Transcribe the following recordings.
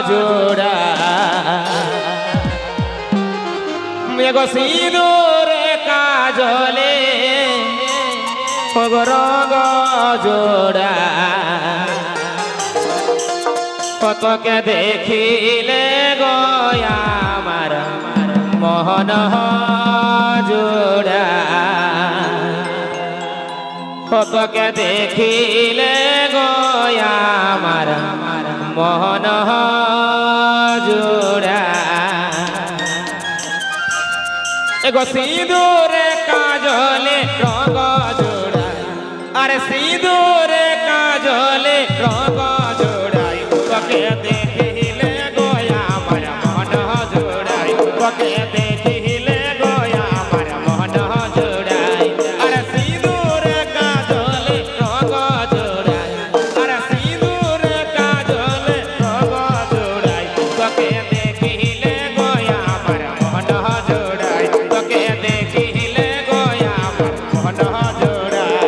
জোড়া মেঘ সিঁদুরে কাজলে রঙ জোড়া কতকে দেখিলে গয়া আমার মোহন জোড়া কতকে দেখিলে গয়া আমার মোহন জোড়া এগো সিঁদুরে কাজলে রঙ জোড়া আরে সিঁদুরে কাজলে রঙ জোড়াই তোকে দেখিলে গয়া আমার মন জোড়াই তোকে দেখিলে গয়া আমার মন জোড়াই আরে সিঁদুরে কাজলে রঙ জোড়াই আরে সিঁদুরে কাজলে রঙ জোড়াই তোকে দেখিলে গয়া আমার মন জোড়াই তোকে দেখিলে গয়া আমার মন জোড়াই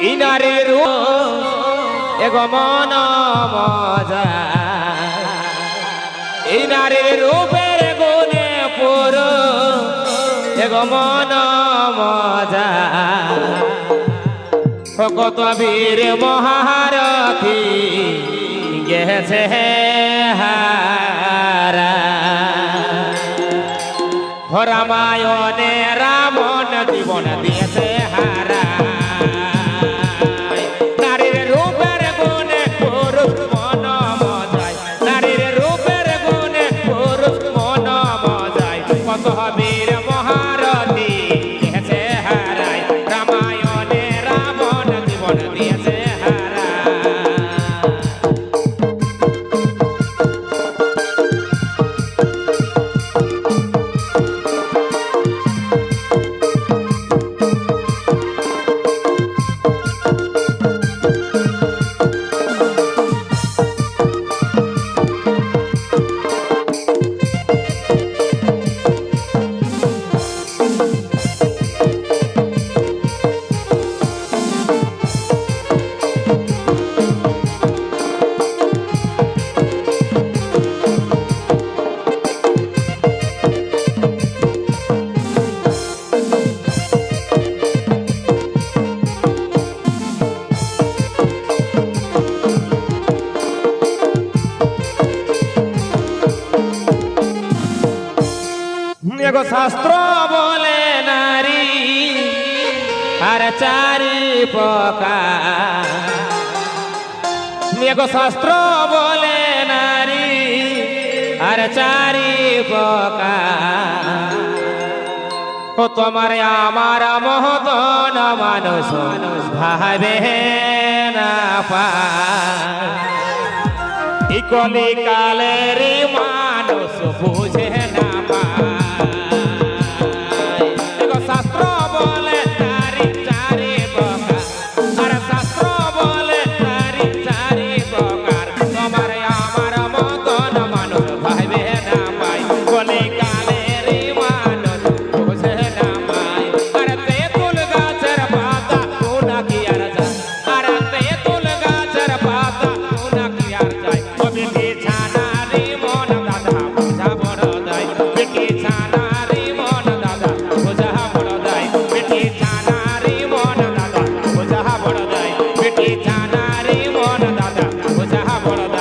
ইনারের এগো মন মজা ইনারের রূপের গুণে পুরো এগো মন মজা কত বীর মহারথী গেছে হারা রামায়ণে রাবণ জীবন দিয়েছে হারা বীর মহারথী গেছে হারাই রামায়ণে রাবণ জীবন দিয়েছে হারা এগো শাস্ত্র বলে নারী আর চারি প্রকার এগো শাস্ত্র বলে নারী আর চারি প্রকার ও তোমার আমার মহতন মানুষ ভাবে না পায় কলি কালের মানুষ বুঝে না পায় শাস্ত্র বলে নারী চারি প্রকার আর শাস্ত্র বলে নারী চারি প্রকার তোমার আমার মতন মানুষ ভাবে না পায় কলি কালের মানুষ বুঝে না পায় আর তেঁতুল গাছের পাতা কোনা কি আর যায় আর তেঁতুল গাছের পাতা কোনা কি আর যায় বেটি ছানারি মন দাদা বুঝা বড় দেয় বেটি ছানারি মন দাদা বুঝা বড় দেয় বেটি ছানারি মন দাদা বুঝা বড় দেয় বেটি ছানারি মন দাদা বুঝা বড় দেয়